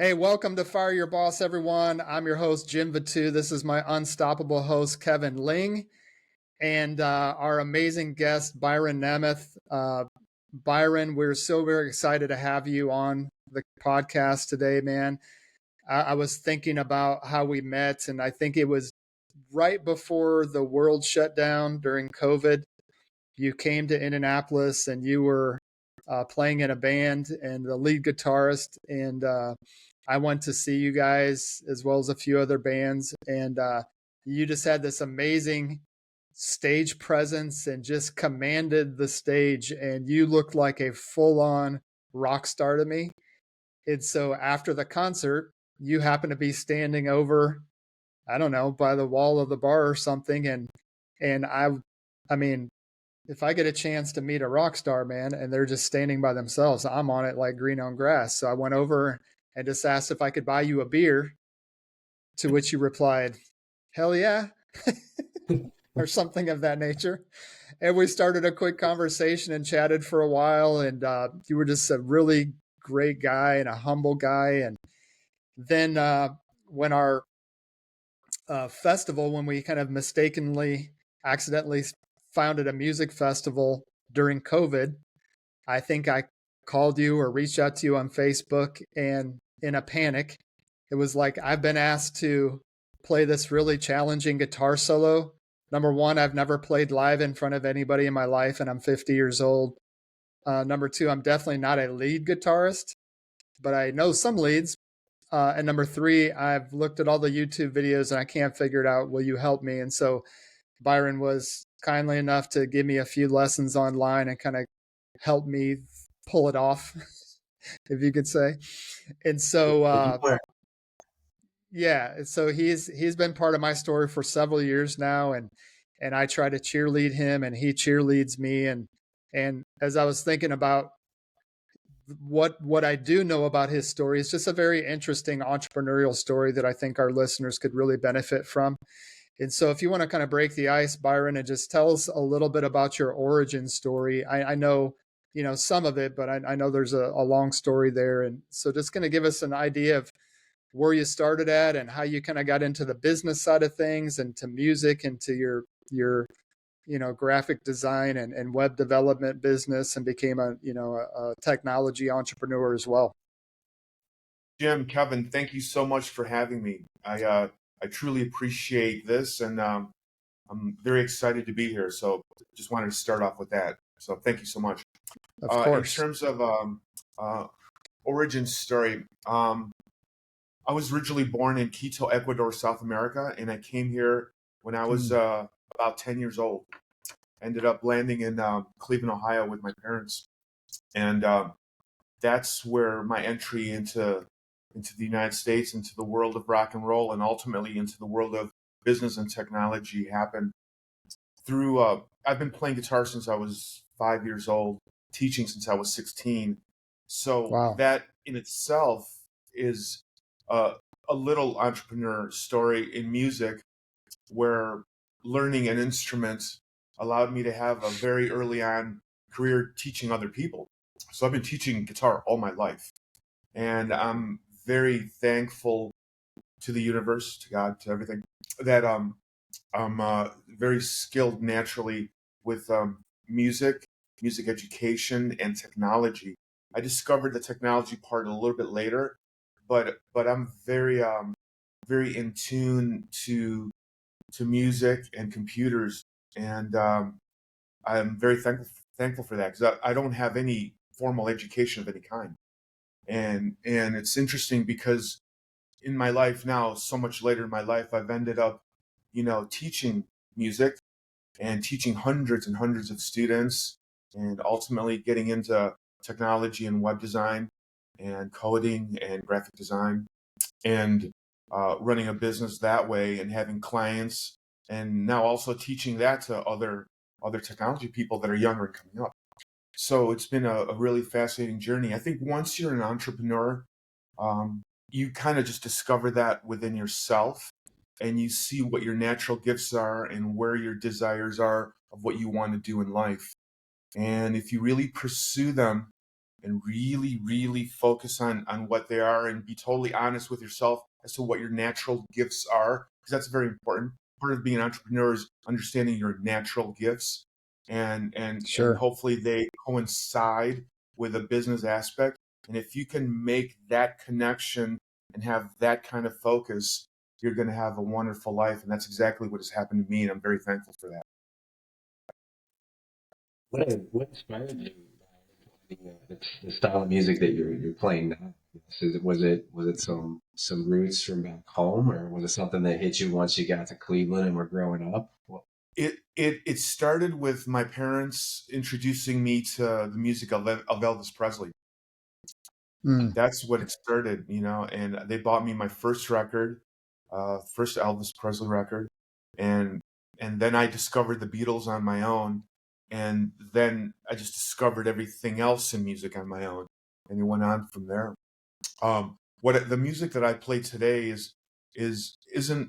Hey, welcome to Fire Your Boss, everyone. I'm your host, Jim Vatu. This is my unstoppable host, Kevin Ling, and our amazing guest, Byron Nemeth. Byron, we're so very excited to have you on the podcast today, man. I was thinking about how we met, and I think it was right before the world shut down during COVID. You came to Indianapolis and you were playing in a band and the lead guitarist. And I went to see you guys as well as a few other bands. And you just had this amazing stage presence and just commanded the stage. And you looked like a full on rock star to me. And so after the concert, you happened to be standing over, I don't know, by the wall of the bar or something. And I mean, if I get a chance to meet a rock star, man, and they're just standing by themselves, I'm on it like green on grass. So I went over and just asked if I could buy you a beer, to which you replied, hell yeah, or something of that nature. And we started a quick conversation and chatted for a while. And you were just a really great guy and a humble guy. And then when our festival, when we kind of accidentally founded a music festival during COVID, I think I called you or reached out to you on Facebook, and in a panic, it was like, I've been asked to play this really challenging guitar solo. Number one, I've never played live in front of anybody in my life, and I'm 50 years old. Number two, I'm definitely not a lead guitarist, but I know some leads. And number three, I've looked at all the YouTube videos and I can't figure it out. Will you help me? And so Byron was kindly enough to give me a few lessons online and kind of help me pull it off, if you could say. And so, yeah, so he's been part of my story for several years now, and I try to cheerlead him, and he cheerleads me. And as I was thinking about what I do know about his story, it's just a very interesting entrepreneurial story that I think our listeners could really benefit from. And so if you want to kind of break the ice, Byron, and just tell us a little bit about your origin story. I know, some of it, but I know there's a long story there. And so just going to give us an idea of where you started at and how you kind of got into the business side of things and to music and to your graphic design and web development business and became a technology entrepreneur as well. Jim, Kevin, thank you so much for having me. I truly appreciate this, and I'm very excited to be here. So just wanted to start off with that. So thank you so much. Of In course. terms of origin story, I was originally born in Quito, Ecuador, South America, and I came here when I was about 10 years old. Ended up landing in Cleveland, Ohio with my parents. And that's where my entry into the United States, into the world of rock and roll, and ultimately into the world of business and technology happened through. I've been playing guitar since I was 5 years old, teaching since I was 16. So Wow. that in itself is a little entrepreneur story in music, where learning an instrument allowed me to have a very early on career teaching other people. So I've been teaching guitar all my life. And I'm very thankful to the universe, to God, to everything, that I'm very skilled naturally with music, music education, and technology. I discovered the technology part a little bit later, but I'm very in tune to music and computers, and I'm very thankful for that, because I don't have any formal education of any kind. And it's interesting because in my life now, so much later in my life, I've ended up, teaching music and teaching hundreds and hundreds of students, and ultimately getting into technology and web design and coding and graphic design, and running a business that way and having clients, and now also teaching that to other technology people that are younger and coming up. So it's been a really fascinating journey. I think once you're an entrepreneur, you kind of just discover that within yourself, and you see what your natural gifts are and where your desires are of what you want to do in life. And if you really pursue them and really, really focus on what they are, and be totally honest with yourself as to what your natural gifts are, because that's very important. Part of being an entrepreneur is understanding your natural gifts, and Sure. hopefully they coincide with a business aspect. And if you can make that connection and have that kind of focus, you're going to have a wonderful life. And that's exactly what has happened to me, and I'm very thankful for that. What inspired you the style of music that you're playing now? Was it some roots from back home, or was it something that hit you once you got to Cleveland and were growing up? It started with my parents introducing me to the music of Elvis Presley. Mm. That's what it started, and they bought me my first record, first Elvis Presley record, and then I discovered the Beatles on my own, and then I just discovered everything else in music on my own, and it went on from there. What the music that I play today isn't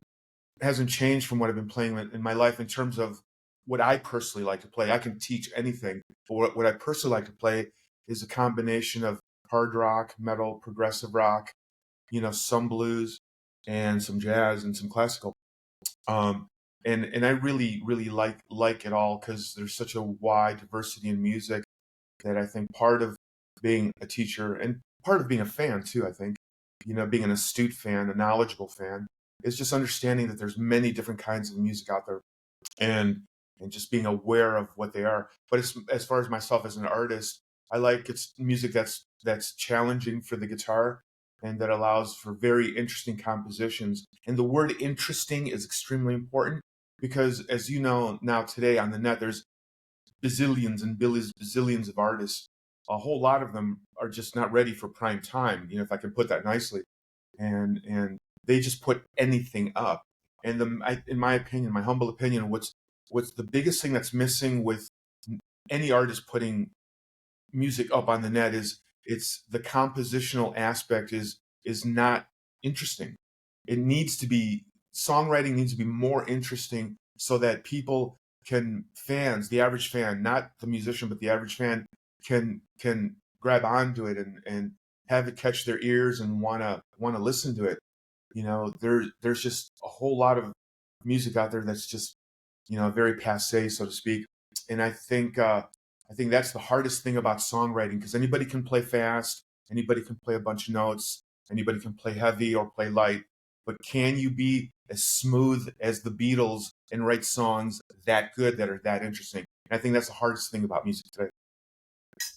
hasn't changed from what I've been playing in my life in terms of what I personally like to play. I can teach anything, but what I personally like to play is a combination of hard rock, metal, progressive rock, some blues and some jazz and some classical. And I really, really like it all, because there's such a wide diversity in music that I think part of being a teacher and part of being a fan too, I think, being an astute fan, a knowledgeable fan, is just understanding that there's many different kinds of music out there, and just being aware of what they are. But as far as myself as an artist, I like it's music that's challenging for the guitar, and that allows for very interesting compositions. And the word interesting is extremely important, because as you know now today on the net, there's bazillions and bazillions of artists. A whole lot of them are just not ready for prime time, if I can put that nicely. And they just put anything up. And in my opinion, my humble opinion, what's the biggest thing that's missing with any artist putting music up on the net is it's the compositional aspect is not interesting. It needs to be Songwriting needs to be more interesting, so that people fans, the average fan, not the musician, but the average fan can grab onto it and have it catch their ears and wanna listen to it. There's just a whole lot of music out there that's just very passé, so to speak. And I think that's the hardest thing about songwriting, because anybody can play fast, anybody can play a bunch of notes, anybody can play heavy or play light, but can you be as smooth as the Beatles and write songs that good, that are that interesting? And I think that's the hardest thing about music today.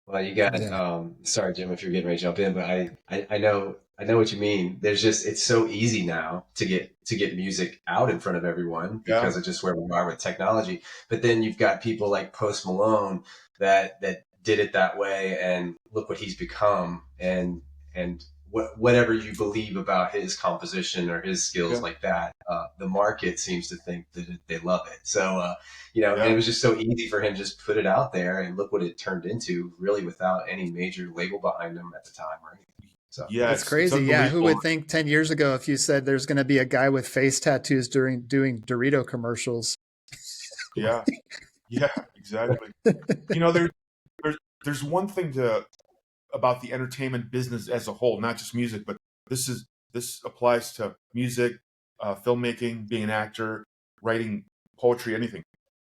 Well, you got, Yeah. sorry, Jim, if you're getting ready to jump in, but I know what you mean. It's so easy now to get music out in front of everyone Yeah, because of just where we are with technology. But then you've got people like Post Malone that did it that way, and look what he's become. And whatever you believe about his composition or his skills yeah, like that, the market seems to think that they love it. So, and it yeah, was just so easy for him to just put it out there, and look what it turned into, really without any major label behind him at the time or anything. So, yeah. It's It's crazy. Yeah. Who unbelievable. would think 10 years ago if you said there's going to be a guy with face tattoos doing Dorito commercials? Yeah, yeah, exactly. You know, there's there's one thing about the entertainment business as a whole, not just music, but this applies to music, filmmaking, being an actor, writing poetry, anything.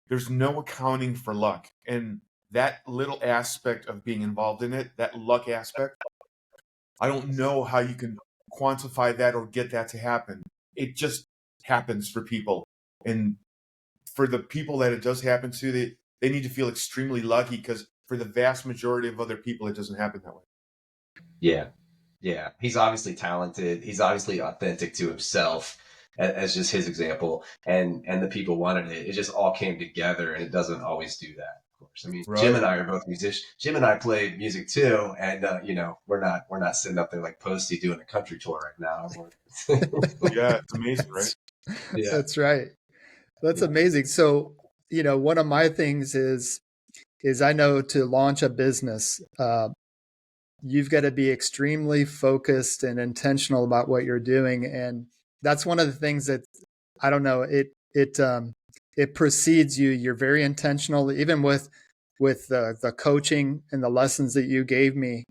There's no accounting for luck, and that little aspect of being involved in it, that luck aspect, I don't know how you can quantify that or get that to happen. It just happens for people, and for the people that it does happen to, they need to feel extremely lucky, because for the vast majority of other people, it doesn't happen that way. yeah, yeah, he's obviously talented. He's obviously authentic to himself, as just his example, and the people wanted it. It just all came together, and it doesn't always do that. Of course, I mean, Jim Right. and I are both musicians. Jim and I play music too, and we're not sitting up there like Posty doing a country tour right now. Yeah, it's amazing, right? Yeah, That's right. That's yeah, amazing. So, one of my things is I know to launch a business, you've got to be extremely focused and intentional about what you're doing. And that's one of the things that, I don't know, it precedes you. You're very intentional, even with the coaching and the lessons that you gave me.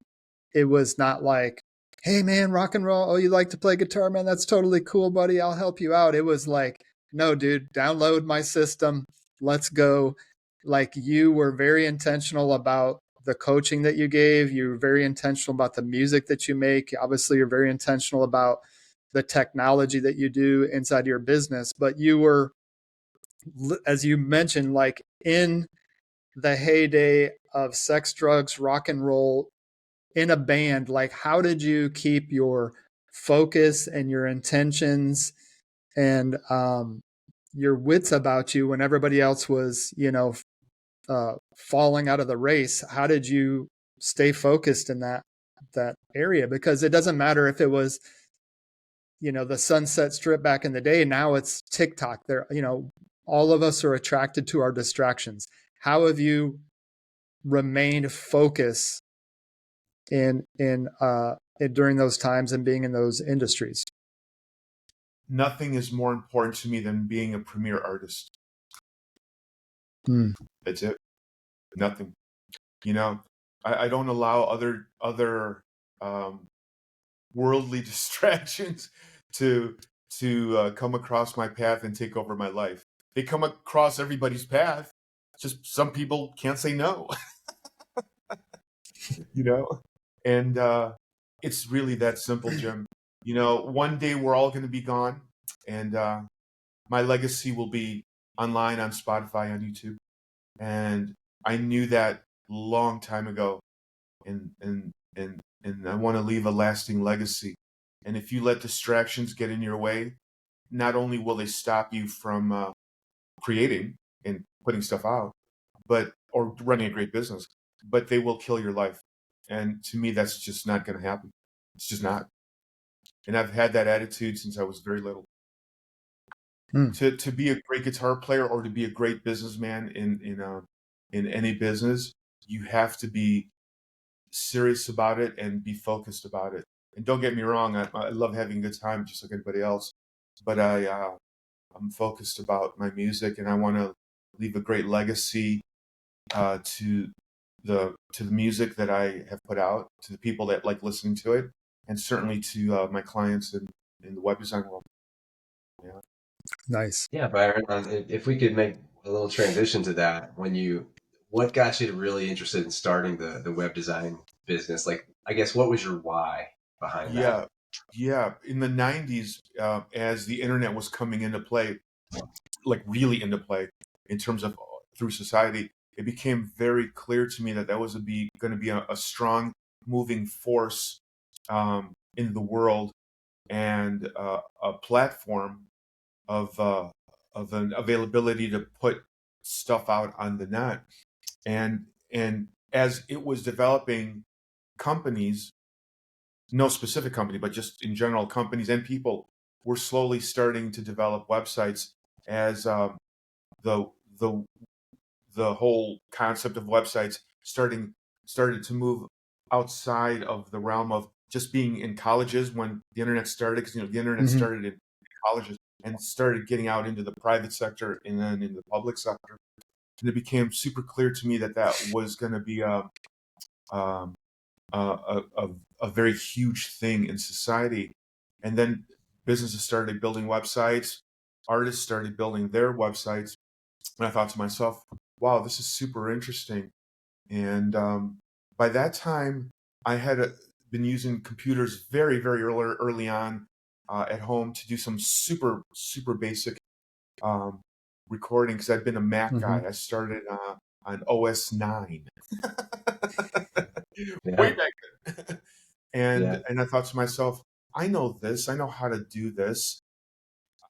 it was not like, hey man, rock and roll. Oh, you like to play guitar, man? That's totally cool, buddy. I'll help you out. It was like, no, dude, download my system. Let's go. Like, you were very intentional about the coaching that you gave. You were very intentional about the music that you make. Obviously, you're very intentional about the technology that you do inside your business. But you were, as you mentioned, like in the heyday of sex, drugs, rock and roll, in a band. Like, how did you keep your focus and your intentions and your wits about you when everybody else was, falling out of the race? How did you stay focused in that area? Because it doesn't matter if it was, the Sunset Strip back in the day. Now it's TikTok. There, all of us are attracted to our distractions. How have you remained focused in during those times and being in those industries? Nothing is more important to me than being a premier artist. That's it. Nothing. I don't allow other worldly distractions to come across my path and take over my life. They come across everybody's path. Just some people can't say no. And it's really that simple, Jim. One day we're all going to be gone, and my legacy will be online on Spotify, on YouTube. And I knew that long time ago, and I want to leave a lasting legacy. And if you let distractions get in your way, not only will they stop you from creating and putting stuff out, or running a great business, but they will kill your life. And to me, that's just not going to happen. It's just not. And I've had that attitude since I was very little. To be a great guitar player or to be a great businessman in any business, you have to be serious about it and be focused about it. And don't get me wrong, I love having a good time just like anybody else, but I'm focused about my music, and I want to leave a great legacy to the music that I have put out, to the people that like listening to it, and certainly to my clients in the web design world. Yeah. Nice. Yeah, Byron, if we could make a little transition to that, what got you really interested in starting the web design business? Like, I guess, what was your why behind that? Yeah. In the 90s, as the internet was coming into play, like really into play in terms of through society, it became very clear to me that was going to be a strong moving force in the world, and a platform of an availability to put stuff out on the net. And as it was developing, companies, no specific company, but just in general, companies and people were slowly starting to develop websites as the whole concept of websites started to move outside of the realm of just being in colleges when the internet started, because the internet started in colleges and started getting out into the private sector and then in the public sector. And it became super clear to me that was going to be a very huge thing in society. And then businesses started building websites, artists started building their websites, and I thought to myself, wow, this is super interesting. And by that time, I had been using computers very, very early on at home to do some super, super basic recording, because I'd been a Mac guy. I started on OS 9. Way back then. And I thought to myself, I know this. I know how to do this.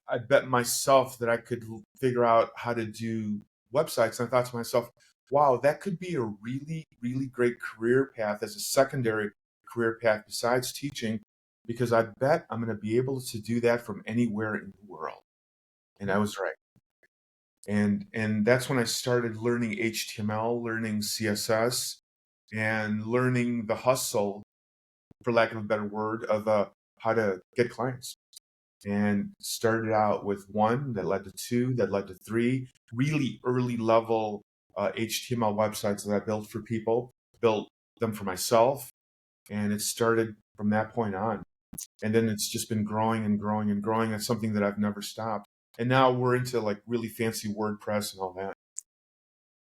I bet myself that I could figure out how to do websites. And I thought to myself, wow, that could be a really, really great career path as a secondary career path besides teaching, because I bet I'm going to be able to do that from anywhere in the world. And I was right. And that's when I started learning HTML, learning CSS, and learning the hustle, for lack of a better word, of how to get clients. And started out with one that led to two, that led to three really early level HTML websites that I built for people, built them for myself, And it started from that point on. And then it's just been growing and growing and growing. It's something that I've never stopped. And now we're into like really fancy WordPress and all that.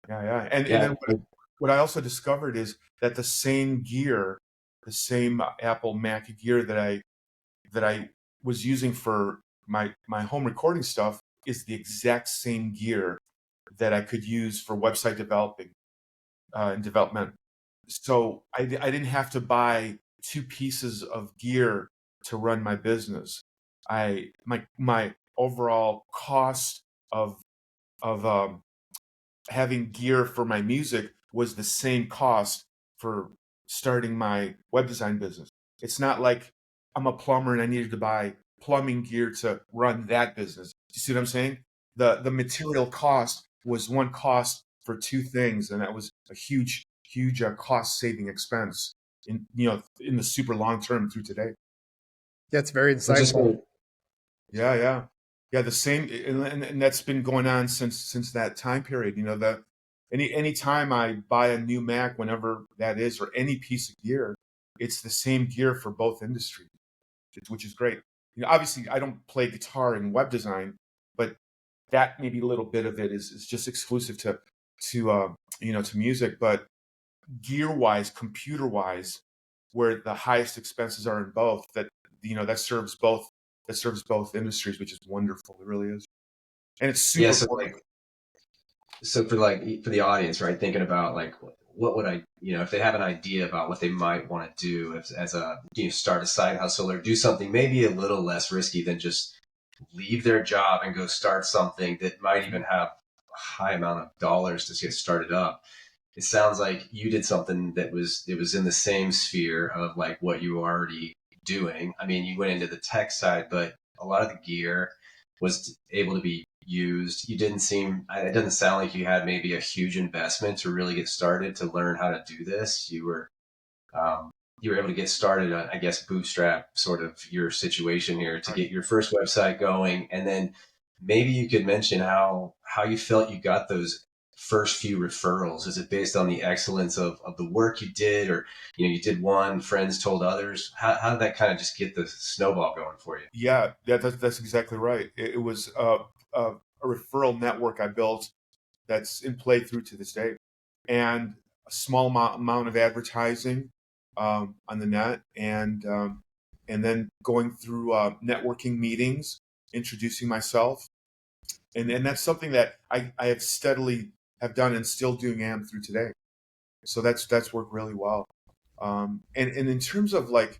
Yeah, yeah. And Yeah. then what I also discovered is that the same gear, the same Apple Mac gear that I was using for my home recording stuff is the exact same gear that I could use for website developing and development. So I didn't have to buy two pieces of gear to run my business. My overall cost of having gear for my music was the same cost for starting my web design business. It's not like I'm a plumber and I needed to buy plumbing gear to run that business. You see what I'm saying? The material cost was one cost for two things, and that was a huge cost saving expense in in the super long term through today. That's very Which is insightful. cool. Yeah, yeah, yeah. The same, and that's been going on since that time period. Any time I buy a new Mac, whenever that is, or any piece of gear, it's the same gear for both industries, which is great. Obviously, I don't play guitar in web design, but that maybe a little bit of it is just exclusive to music. But gear wise, computer wise, where the highest expenses are in both, that serves both industries, which is wonderful. It really is, and it's Yeah. super So portable. for the audience, right? Thinking about like, what would I, if they have an idea about what they might want to do as a, start a side hustle or do something maybe a little less risky than just leave their job and go start something that might even have a high amount of dollars to get started up. It sounds like you did something it was in the same sphere of like what you were already doing. I mean, you went into the tech side, but a lot of the gear was able to be used. It doesn't sound like you had maybe a huge investment to really get started to learn how to do this. Um, you were able to get started on, I guess, bootstrap sort of your situation here to get your first website going. And then maybe you could mention how you felt you got those first few referrals. Is it based on the excellence of the work you did, or, you did one, friends told others? How did that kind of just get the snowball going for you? Yeah, yeah, that's exactly right. It was a referral network I built that's in play through to this day, and a small amount of advertising on the net, and then going through networking meetings, introducing myself, and that's something that I have steadily have done and still doing am through today. So that's worked really well. And in terms of like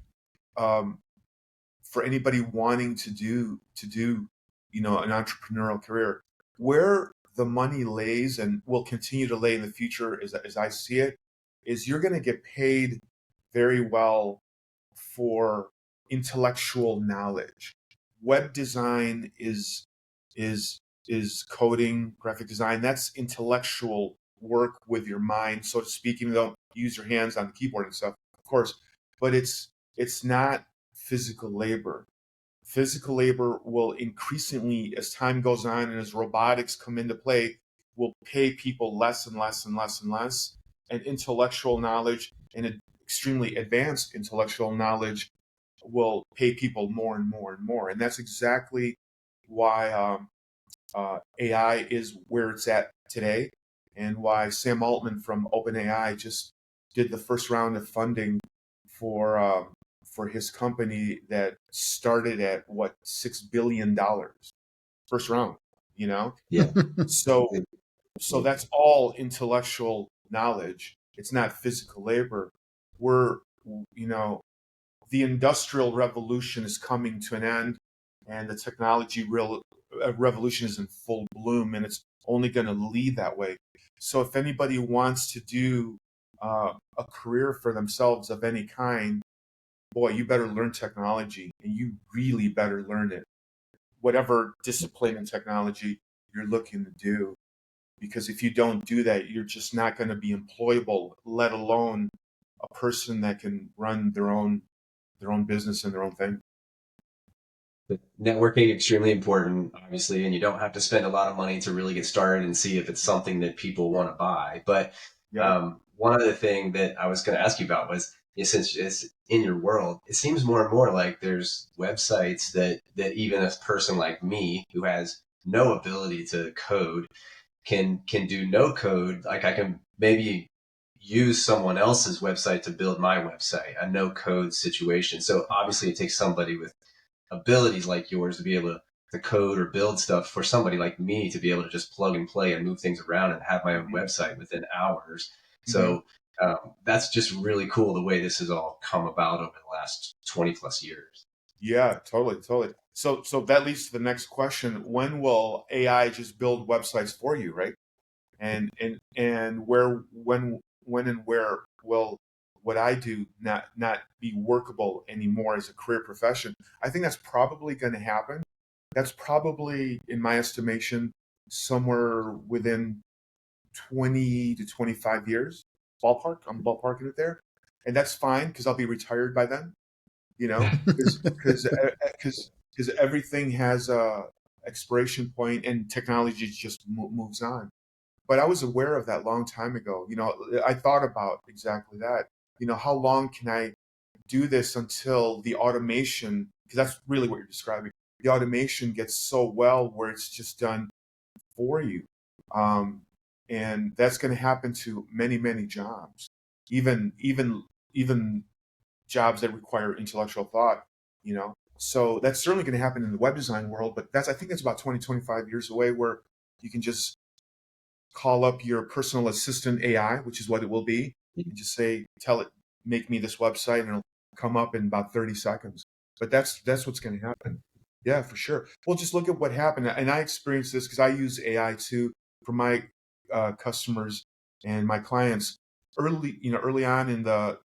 um, for anybody wanting to do an entrepreneurial career, where the money lays and will continue to lay in the future, as I see it, is you're going to get paid very well for intellectual knowledge. Web design is is coding, graphic design. That's intellectual work with your mind, so to speak. Even though you use your hands on the keyboard and stuff, of course, but it's not physical labor. Physical labor will increasingly, as time goes on and as robotics come into play, will pay people less and less and less and less. And intellectual knowledge and extremely advanced intellectual knowledge will pay people more and more and more. And that's exactly why AI is where it's at today, and why Sam Altman from OpenAI just did the first round of funding for his company that started at what $6 billion first round. You know, Yeah. so that's all intellectual knowledge. It's not physical labor. We're you know the industrial revolution is coming to an end, and the technology revolution is in full bloom, and it's only going to lead that way. So if anybody wants to do a career for themselves of any kind, boy, you better learn technology, and you really better learn it, whatever discipline in technology you're looking to do. Because if you don't do that, you're just not going to be employable, let alone a person that can run their own business and their own thing. But networking extremely important, obviously, and you don't have to spend a lot of money to really get started and see if it's something that people want to buy. But Yeah. one other thing that I was going to ask you about was since it's in your world, it seems more and more like there's websites that even a person like me who has no ability to code can do no code. Like I can maybe use someone else's website to build my website, a no code situation. So obviously it takes somebody with abilities like yours to be able to code or build stuff for somebody like me to be able to just plug and play and move things around and have my own website within hours. So that's just really cool the way this has all come about over the last 20 plus years. Yeah, totally. So that leads to the next question. When will AI just build websites for you, right? And where when and where will what I do not be workable anymore as a career profession? I think that's probably going to happen. That's probably, in my estimation, somewhere within 20 to 25 years, ballpark. I'm ballparking it there, and that's fine because I'll be retired by then. You know, because everything has a expiration point and technology just moves on. But I was aware of that long time ago. You know, I thought about exactly that. You know, how long can I do this until the automation, because that's really what you're describing. The automation gets so well where it's just done for you. Um, and that's going to happen to many jobs, even jobs that require intellectual thought, you know. So that's certainly going to happen in the web design world, but I think that's about 20-25 years away, where you can just call up your personal assistant AI, which is what it will be, and just say, tell it, make me this website, and it'll come up in about 30 seconds. But that's what's going to happen. Yeah, for sure. Well, just look at what happened. And I experienced this because I use AI too for my customers and my clients early on in the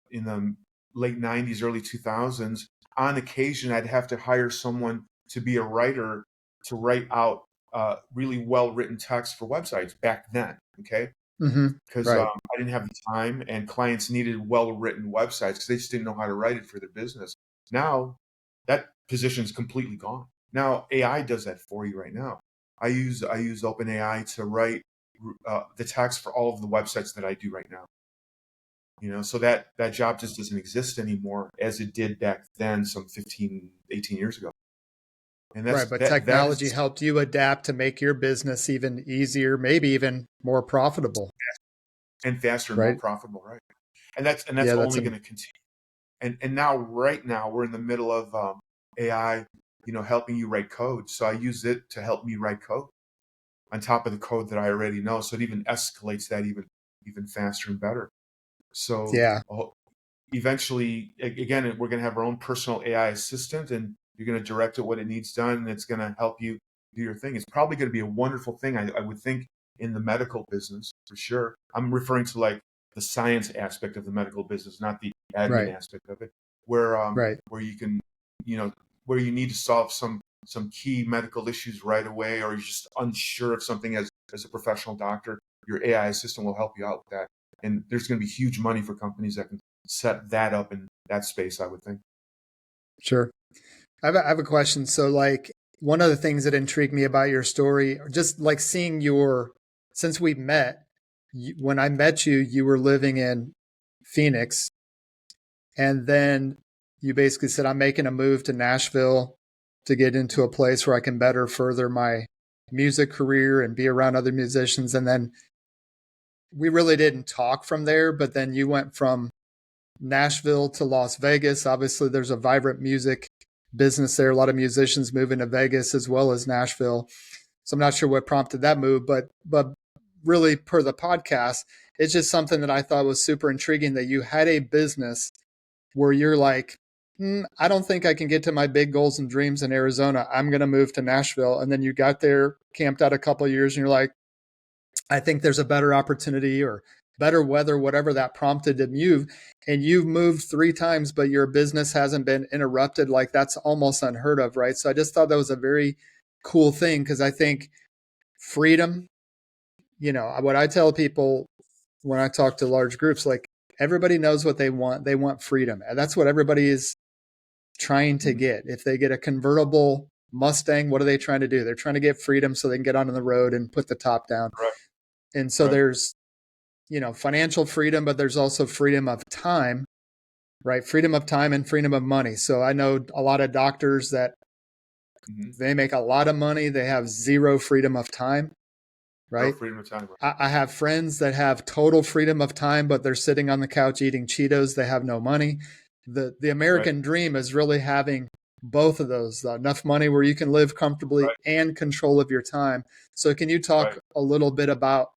late 90s, early 2000s. On occasion, I'd have to hire someone to be a writer to write out really well-written text for websites back then, okay? Because Right. I didn't have the time, and clients needed well-written websites because they just didn't know how to write it for their business. Now, that position is completely gone. Now, AI does that for you right now. I use OpenAI to write the text for all of the websites that I do right now. You know, so that job just doesn't exist anymore as it did back then, some 15, 18 years ago. And Right. But technology helped you adapt to make your business even easier, maybe even more profitable. And faster and right? more profitable, right? And that's only going to continue. And now, right now, we're in the middle of AI, you know, helping you write code. So I use it to help me write code on top of the code that I already know. So it even escalates that even faster and better. So yeah. Eventually, again, we're going to have our own personal AI assistant, and you're going to direct it what it needs done, and it's going to help you do your thing. It's probably going to be a wonderful thing, I would think, in the medical business for sure. I'm referring to like the science aspect of the medical business, not the admin aspect of it, where you can, you know, where you need to solve some key medical issues right away, or you're just unsure of something as a professional doctor. Your AI assistant will help you out with that, and there's going to be huge money for companies that can set that up in that space, I would think. Sure. I have a question. So, like, one of the things that intrigued me about your story, just like seeing since we met, when I met you, you were living in Phoenix. And then you basically said, I'm making a move to Nashville to get into a place where I can better further my music career and be around other musicians. And then we really didn't talk from there, but then you went from Nashville to Las Vegas. Obviously, there's a vibrant music business there. A lot of musicians moving to Vegas as well as Nashville. So I'm not sure what prompted that move, but really, per the podcast, it's just something that I thought was super intriguing, that you had a business where you're like, I don't think I can get to my big goals and dreams in Arizona. I'm going to move to Nashville. And then you got there, camped out a couple of years, and you're like, I think there's a better opportunity or better weather, whatever that prompted to move. And you've moved 3 times, but your business hasn't been interrupted. Like, that's almost unheard of, right? So I just thought that was a very cool thing, because I think freedom, you know, what I tell people when I talk to large groups, like, everybody knows what they want. They want freedom. And that's what everybody is trying to get. If they get a convertible Mustang, what are they trying to do? They're trying to get freedom so they can get on the road and put the top down. Right. And so there's, you know, financial freedom, but there's also freedom of time. right? Freedom of time and freedom of money. So I know a lot of doctors that they make a lot of money. They have zero freedom of time, No right? freedom of time. Right? I have friends that have total freedom of time, but they're sitting on the couch eating Cheetos. They have no money. The American dream is really having both of those, enough money where you can live comfortably and control of your time. So can you talk a little bit about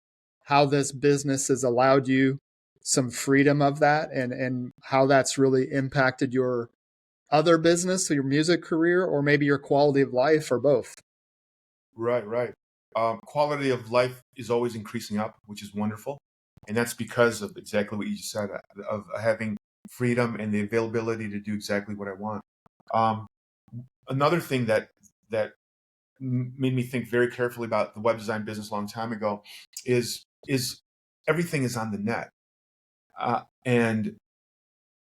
how this business has allowed you some freedom of that, and how that's really impacted your other business, your music career, or maybe your quality of life, or both? Right. Quality of life is always increasing up, which is wonderful. And that's because of exactly what you just said, of having freedom and the availability to do exactly what I want. Another thing that made me think very carefully about the web design business a long time ago is everything is on the net. And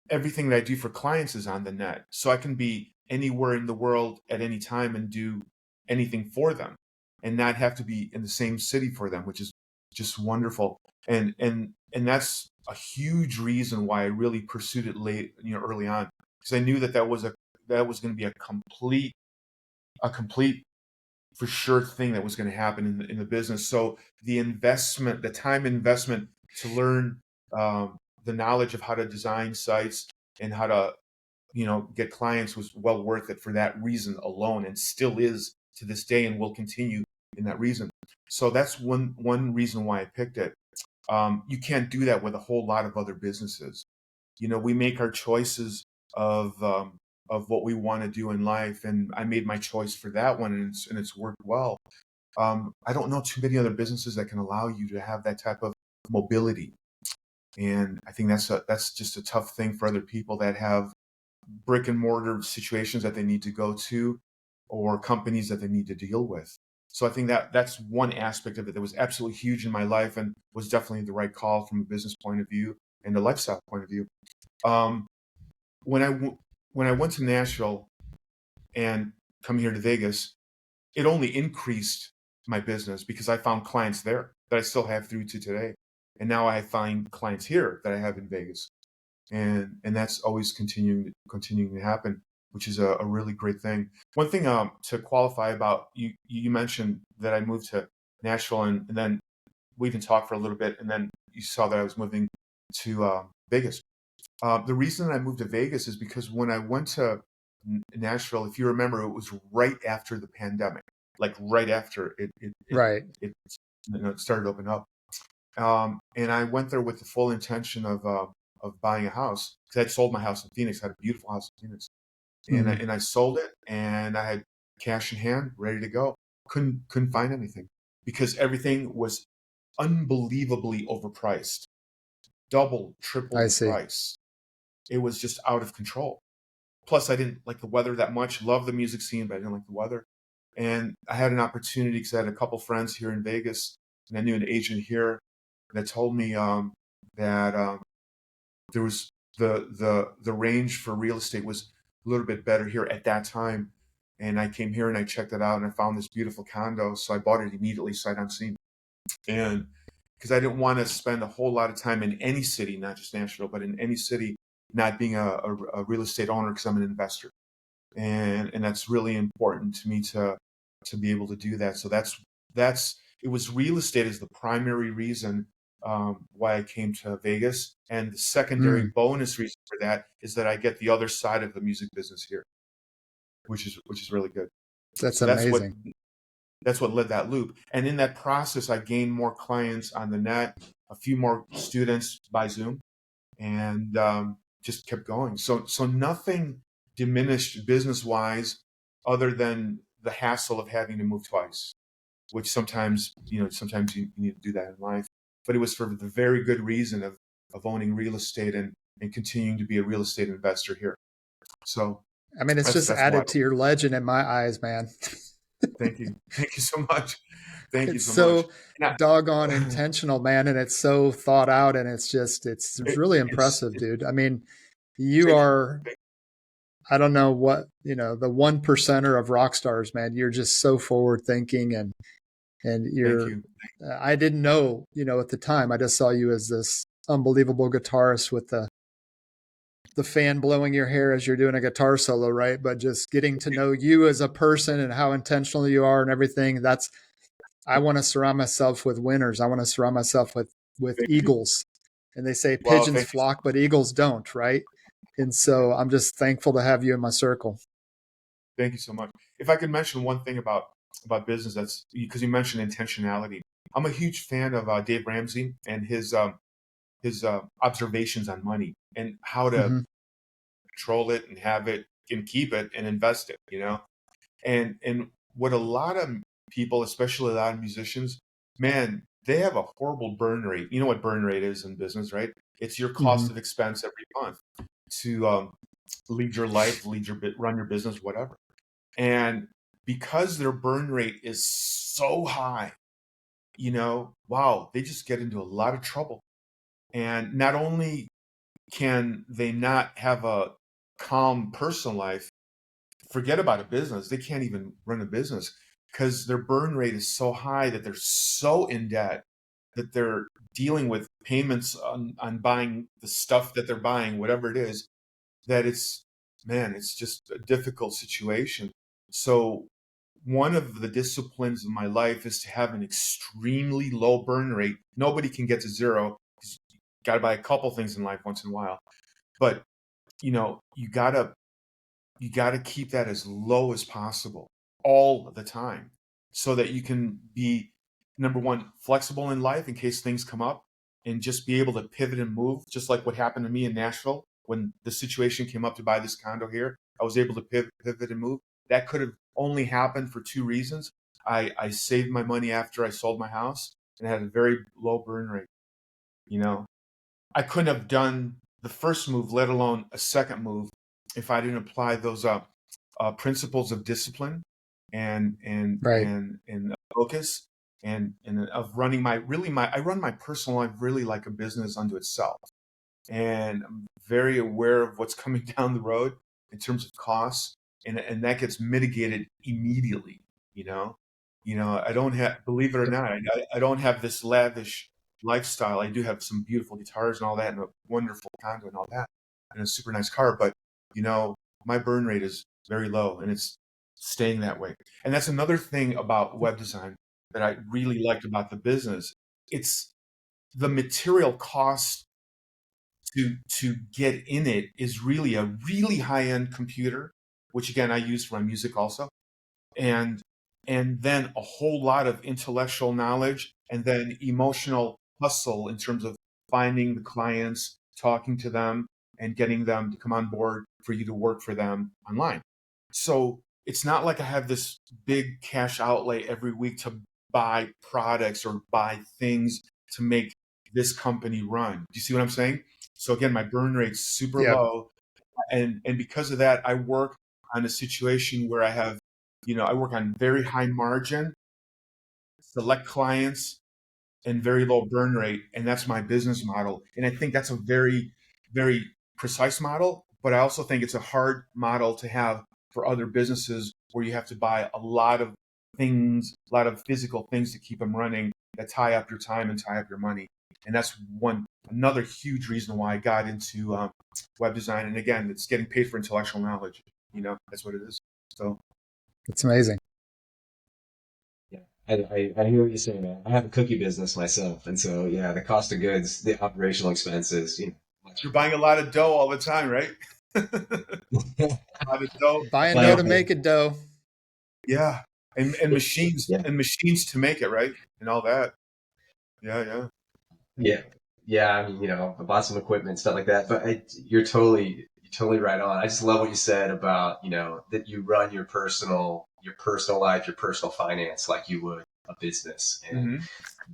everything that I do for clients is on the net. So I can be anywhere in the world at any time and do anything for them and not have to be in the same city for them, which is just wonderful. And that's a huge reason why I really pursued it early on, because I knew that was going to be a complete for sure thing that was going to happen in the business. So the time investment to learn the knowledge of how to design sites and how to get clients was well worth it for that reason alone, and still is to this day, and will continue in that reason. So that's one reason why I picked it. You can't do that with a whole lot of other businesses. We make our choices of what we want to do in life, and I made my choice for that one, and it's worked well. I don't know too many other businesses that can allow you to have that type of mobility, and I think that's just a tough thing for other people that have brick and mortar situations that they need to go to, or companies that they need to deal with. So I think that's one aspect of it that was absolutely huge in my life, and was definitely the right call from a business point of view and a lifestyle point of view. When I went to Nashville and come here to Vegas, it only increased my business because I found clients there that I still have through to today. And now I find clients here that I have in Vegas. And that's always continuing to happen, which is a really great thing. One thing to qualify about, you mentioned that I moved to Nashville, and then we even talked for a little bit, and then you saw that I was moving to Vegas. The reason I moved to Vegas is because when I went to Nashville, if you remember, it was right after the pandemic, like right after Right. it started to open up. And I went there with the full intention of buying a house, because I'd sold my house in Phoenix. I had a beautiful house in Phoenix, and I sold it, and I had cash in hand, ready to go. Couldn't find anything because everything was unbelievably overpriced, double, triple I the see. price. It was just out of control. Plus, I didn't like the weather that much. Love the music scene, but I didn't like the weather. And I had an opportunity because I had a couple friends here in Vegas, and I knew an agent here that told me that there was the range for real estate was a little bit better here at that time. And I came here and I checked it out, and I found this beautiful condo. So I bought it immediately, sight unseen. And because I didn't want to spend a whole lot of time in any city, not just Nashville, but in any city, not being a real estate owner, because I'm an investor. And that's really important to me to be able to do that. So that's it was real estate is the primary reason why I came to Vegas, and the secondary bonus reason for that is that I get the other side of the music business here, which is really good. That's So amazing. that's what led that loop. And in that process, I gained more clients on the net, a few more students by Zoom, and just kept going. So nothing diminished business wise, other than the hassle of having to move twice, which sometimes you need to do that in life. But it was for the very good reason of owning real estate, and continuing to be a real estate investor here. So I mean, it's just that's why. added to your legend in my eyes, man. Thank you so much. Thank you It's so much. so doggone intentional, man, and it's so thought out, and it's really impressive, dude. I mean, you are, I don't know what, the one percenter of rock stars, man. You're just so forward thinking, and Thank you. I didn't know, at the time. I just saw you as this unbelievable guitarist with the the fan blowing your hair as you're doing a guitar solo, right? But just getting to know you as a person and how intentional you are and everything. I want to surround myself with winners. I want to surround myself with Thank you. eagles. And they say Well, pigeons thank you. flock, but eagles don't, right? And so I'm just thankful to have you in my circle. Thank you so much. If I could mention one thing about business, that's because you mentioned intentionality. I'm a huge fan of Dave Ramsey and his observations on money and how to control it and have it and keep it and invest it. And what a lot of people, especially a lot of musicians, man, they have a horrible burn rate. You know what burn rate is in business, right? It's your cost of expense every month to lead your life, run your business, whatever. And because their burn rate is so high, wow, they just get into a lot of trouble. And not only can they not have a calm personal life, forget about a business. They can't even run a business because their burn rate is so high that they're so in debt that they're dealing with payments on buying the stuff that they're buying, whatever it is, that it's just a difficult situation. So one of the disciplines of my life is to have an extremely low burn rate. Nobody can get to zero. You got to buy a couple things in life once in a while, but you gotta keep that as low as possible all the time so that you can be, number one, flexible in life in case things come up and just be able to pivot and move, just like what happened to me in Nashville when the situation came up to buy this condo here. I was able to pivot and move. That could have only happened for two reasons. I saved my money after I sold my house and had a very low burn rate. I couldn't have done the first move, let alone a second move, if I didn't apply those principles of discipline and Right. focus and of running I run my personal life really like a business unto itself, and I'm very aware of what's coming down the road in terms of costs, and that gets mitigated immediately. I don't have, believe it or not, I don't have this lavish lifestyle. I do have some beautiful guitars and all that, and a wonderful condo and all that, and a super nice car. But my burn rate is very low, and it's staying that way. And that's another thing about web design that I really liked about the business. It's the material cost to get in it is really a really high end computer, which again I use for my music also, and then a whole lot of intellectual knowledge, and then emotional hustle in terms of finding the clients, talking to them, and getting them to come on board for you to work for them online. So it's not like I have this big cash outlay every week to buy products or buy things to make this company run. Do you see what I'm saying? So again, my burn rate's super low, and because of that, I work on a situation where I work on very high margin, select clients, and very low burn rate, and that's my business model. And I think that's a very, very precise model, but I also think it's a hard model to have for other businesses where you have to buy a lot of things, a lot of physical things to keep them running that tie up your time and tie up your money. And that's another huge reason why I got into web design. And again, it's getting paid for intellectual knowledge. That's what it is. So it's amazing. Yeah, I hear what you're saying, man. I have a cookie business myself, and so yeah, the cost of goods, the operational expenses, you're buying a lot of dough all the time, right? A lot of dough. Buying dough to make it dough. Yeah, and machines and machines to make it, right, and all that. Yeah. I mean, I bought some equipment, stuff like that. But you're totally right on. I just love what you said about that you run your personal life, your personal finance like you would a business, and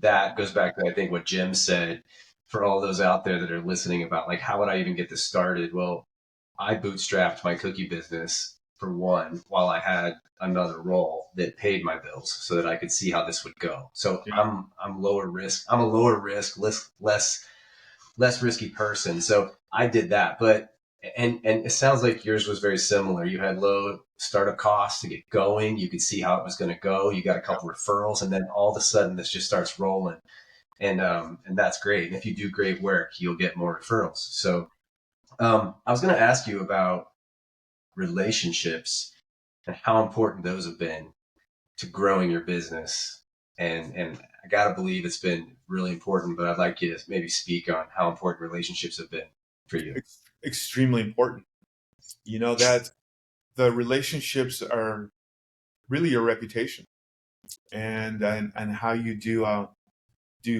that goes back to I think what Jim said for all those out there that are listening about like how would I even get this started? Well, I bootstrapped my cookie business for one while I had another role that paid my bills so that I could see how this would go. So I'm lower risk. I'm a lower risk, less risky person. So I did that. But and it sounds like yours was very similar. You had low startup costs to get going. You could see how it was going to go. You got a couple referrals, and then all of a sudden this just starts rolling. And that's great. And if you do great work, you'll get more referrals. So I was going to ask you about relationships and how important those have been to growing your business. And I got to believe it's been really important, but I'd like you to maybe speak on how important relationships have been for you. Extremely important. You know, that the relationships are really your reputation, and how you do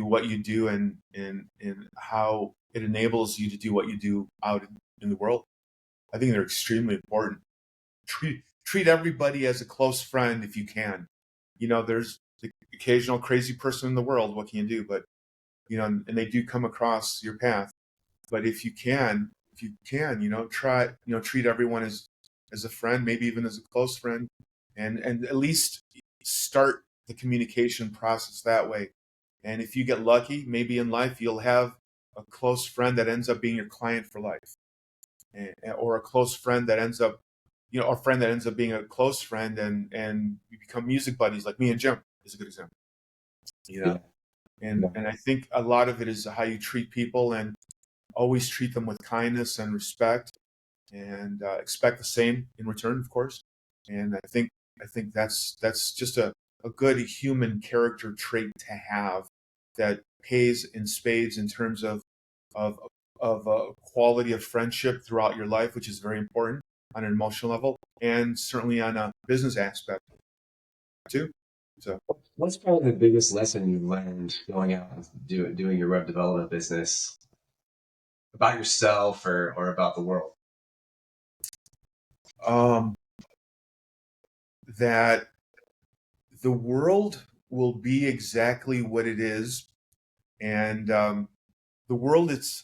what you do, and how it enables you to do what you do out in the world. I think they're extremely important. Treat everybody as a close friend if you can. You know, there's the occasional crazy person in the world. What can you do? But you know, and they do come across your path. But if you can, try, treat everyone as a friend, maybe even as a close friend, and at least start the communication process that way. And if you get lucky, maybe in life you'll have a close friend that ends up being your client for life, or a close friend that ends up, a friend that ends up being a close friend, and you become music buddies, like me and Jim is a good example. You know, and I think a lot of it is how you treat people, and always treat them with kindness and respect, and expect the same in return, of course. And I think that's just a good human character trait to have, that pays in spades in terms of quality of friendship throughout your life, which is very important on an emotional level, and certainly on a business aspect too. So, what's probably the biggest lesson you learned going out and doing your web development business about yourself or about the world? That the world will be exactly what it is, and the world is,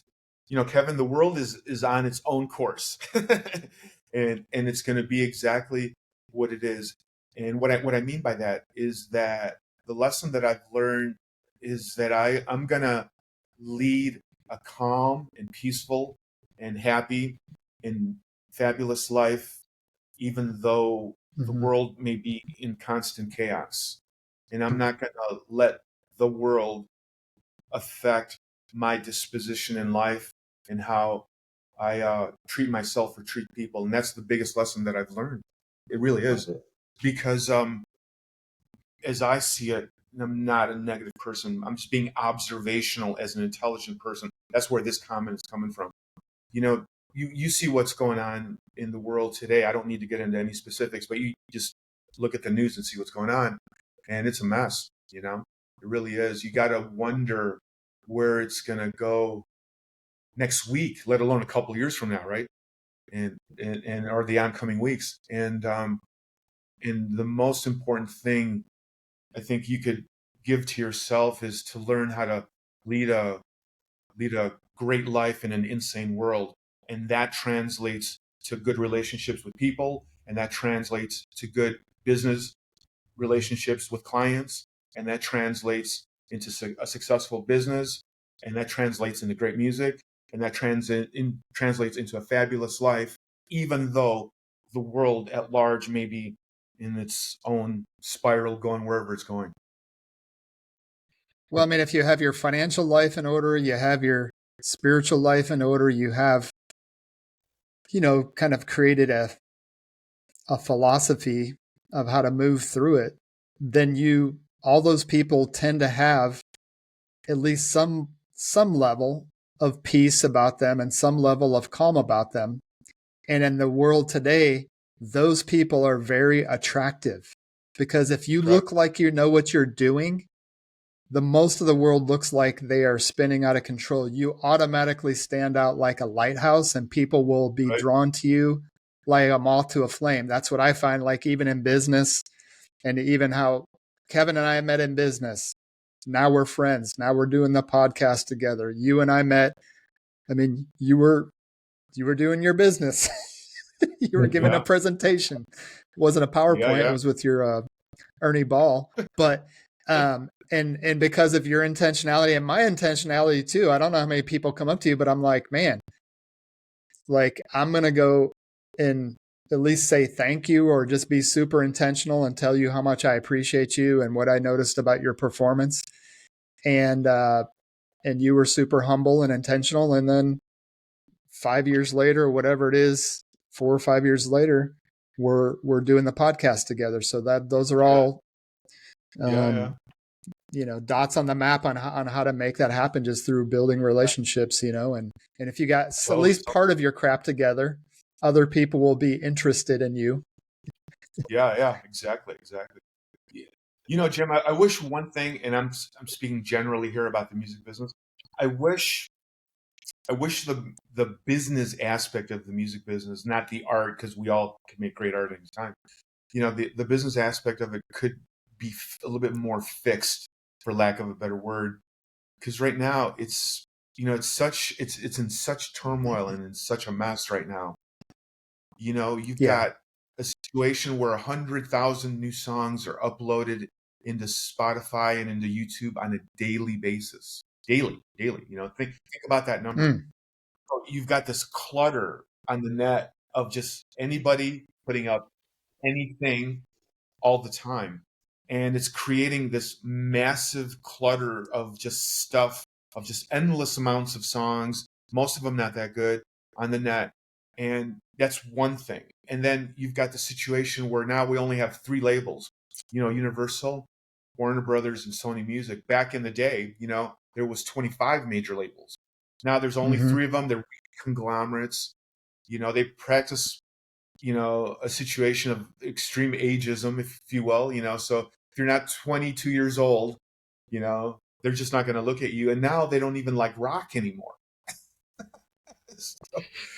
Kevin, the world is on its own course, and it's going to be exactly what it is. And what I mean by that is that the lesson that I've learned is that I'm going to lead a calm and peaceful and happy and fabulous life, even though the world may be in constant chaos. And I'm not going to let the world affect my disposition in life, and how I treat myself or treat people. And that's the biggest lesson that I've learned. It really is. Because as I see it, and I'm not a negative person, I'm just being observational as an intelligent person. That's where this comment is coming from. You see what's going on in the world today. I don't need to get into any specifics, but you just look at the news and see what's going on, and it's a mess. It really is. You got to wonder where it's going to go next week, let alone a couple of years from now, right? And or the oncoming weeks. And the most important thing I think you could give to yourself is to learn how to lead a great life in an insane world. And that translates to good relationships with people, and that translates to good business relationships with clients, and that translates into a successful business, and that translates into great music, and that translates into a fabulous life, even though the world at large may be in its own spiral, going wherever it's going. Well, I mean, if you have your financial life in order, you have your spiritual life in order, you have, kind of created a philosophy of how to move through it, then all those people tend to have at least some level of peace about them and some level of calm about them. And in the world today, those people are very attractive, because if you look like you know what you're doing, the most of the world looks like they are spinning out of control. You automatically stand out like a lighthouse, and people will be drawn to you like a moth to a flame. That's what I find, like even in business, and even how Kevin and I met in business. Now we're friends. Now we're doing the podcast together. You and I met. I mean, you were doing your business. You were giving a presentation. It wasn't a PowerPoint. It was with your Ernie Ball. But and because of your intentionality and my intentionality too, I don't know how many people come up to you, but I'm like, man, like I'm going to go and at least say thank you, or just be super intentional and tell you how much I appreciate you and what I noticed about your performance. And you were super humble and intentional. And then 5 years later, or whatever it is, 4 or 5 years later, we're doing the podcast together. So those are all, dots on the map on how to make that happen, just through building relationships, and if you got at least part of your crap together, other people will be interested in you. Yeah, exactly. Jim, I wish one thing, and I'm speaking generally here about the music business. I wish the business aspect of the music business, not the art, because we all can make great art any time. The business aspect of it could be a little bit more fixed, for lack of a better word, because right now it's in such turmoil and in such a mess right now. You've got a situation where 100,000 new songs are uploaded into Spotify and into YouTube on a daily basis. Daily. Think about that number. You've got this clutter on the net of just anybody putting up anything all the time. And it's creating this massive clutter of just stuff, of just endless amounts of songs, most of them not that good, on the net. And that's one thing. And then you've got the situation where now we only have 3 labels, Universal, Warner Brothers, and Sony Music. Back in the day, there was 25 major labels. Now there's only 3 of them. They're conglomerates. They practice, a situation of extreme ageism, if you will, so if you're not 22 years old, they're just not going to look at you. And now they don't even like rock anymore.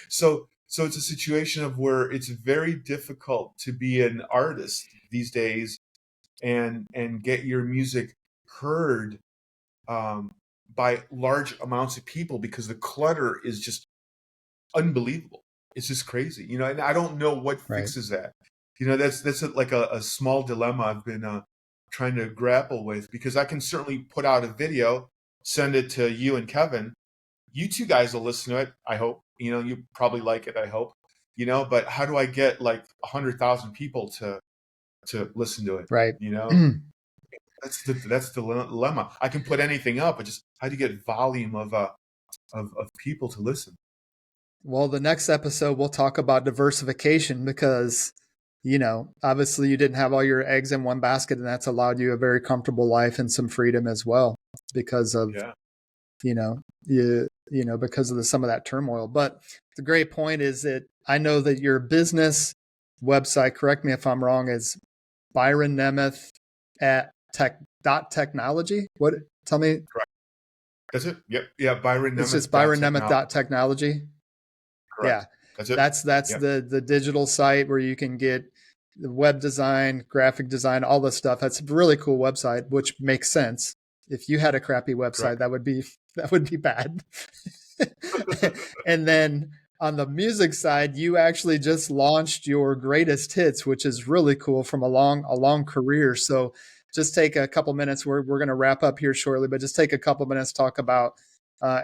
So it's a situation of where it's very difficult to be an artist these days and get your music heard by large amounts of people, because the clutter is just unbelievable. It's just crazy, and I don't know what fixes that. That's like a small dilemma I've been trying to grapple with, because I can certainly put out a video, send it to you and Kevin. You two guys will listen to it, I hope. You probably like it, I hope. But how do I get like 100,000 people to listen to it? Right. That's the dilemma. I can put anything up, but just how do you get volume of people to listen? Well, the next episode we'll talk about diversification, because obviously you didn't have all your eggs in one basket, and that's allowed you a very comfortable life and some freedom as well, because of because of some of that turmoil. But the great point is that I know that your business website, correct me if I'm wrong, is Byron Nemeth at technology. What? Tell me. Correct. That's it. Yep. Yeah. Byron Nemeth. It's just Byron Nemeth .technology. Correct. Yeah. That's it. That's the digital site where you can get the web design, graphic design, all this stuff. That's a really cool website, which makes sense. If you had a crappy website, that would be bad. And then on the music side, you actually just launched your greatest hits, which is really cool, from a long career. So just take a couple minutes. We're going to wrap up here shortly, but just take a couple minutes to talk about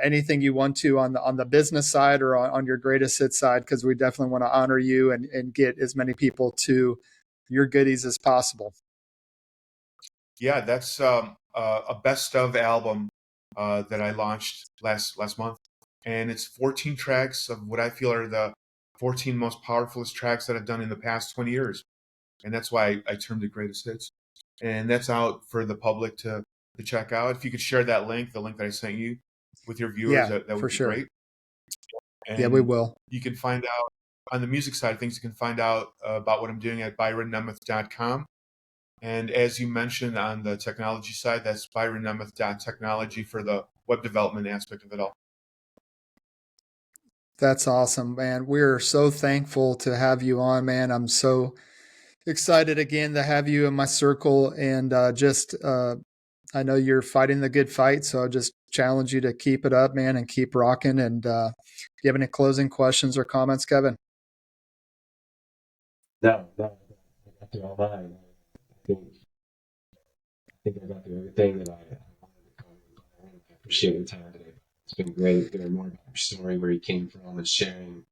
anything you want to on the business side or on your greatest hit side, because we definitely want to honor you and get as many people to your goodies as possible. Yeah, that's a best of album that I launched last month, and it's 14 tracks of what I feel are the 14 most powerfulest tracks that I've done in the past 20 years, and that's why I termed it greatest hits. And that's out for the public to check out. If you could share that link, the link that I sent you, with your viewers, that would be great. And we will. You can find out on the music side of things. You can find out about what I'm doing at byronnemeth.com. And as you mentioned, on the technology side, that's byronnemeth.technology for the web development aspect of it all. That's awesome, man. We're so thankful to have you on, man. I'm so excited again to have you in my circle, and I know you're fighting the good fight, so I'll just challenge you to keep it up, man, and keep rocking. And do you have any closing questions or comments, Kevin? No, I got through all mine. I think I got through everything that I wanted to cover. I appreciate your time today. It's been great hearing more about your story, where you came from, and sharing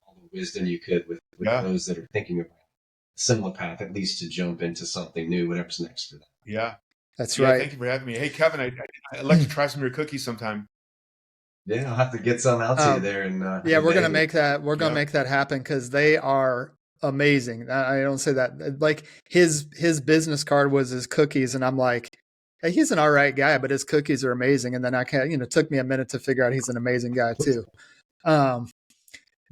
all the wisdom you could with those that are thinking about a similar path, at least to jump into something new, whatever's next for them. Yeah. That's right. Thank you for having me. Hey, Kevin, I'd like to try some of your cookies sometime. Yeah, I'll have to get some out to you there. And yeah, we're gonna make that. We're gonna make that happen because they are amazing. I don't say that like his business card was his cookies, and I'm like, hey, he's an all right guy, but his cookies are amazing. And then I can't, it took me a minute to figure out he's an amazing guy too.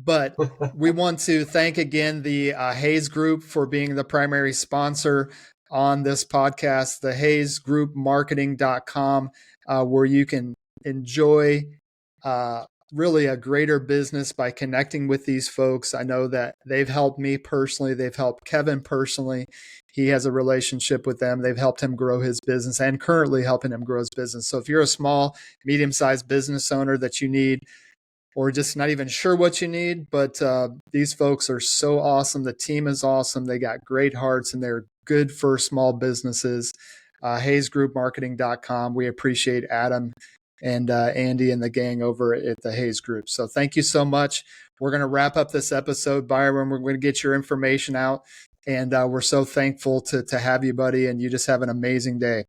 But we want to thank again the Hayes Group for being the primary sponsor on this podcast, the hayesgroupmarketing.com, where you can enjoy really a greater business by connecting with these folks. I know that they've helped me personally. They've helped Kevin personally. He has a relationship with them. They've helped him grow his business and currently helping him grow his business. So if you're a small, medium-sized business owner that you need, or just not even sure what you need, but these folks are so awesome. The team is awesome. They got great hearts and they're good for small businesses. hayesgroupmarketing.com. We appreciate Adam and Andy and the gang over at the Hayes Group. So thank you so much. We're going to wrap up this episode, Byron. We're going to get your information out, and we're so thankful to have you, buddy, and you just have an amazing day.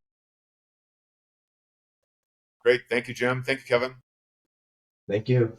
Great. Thank you, Jim. Thank you, Kevin. Thank you.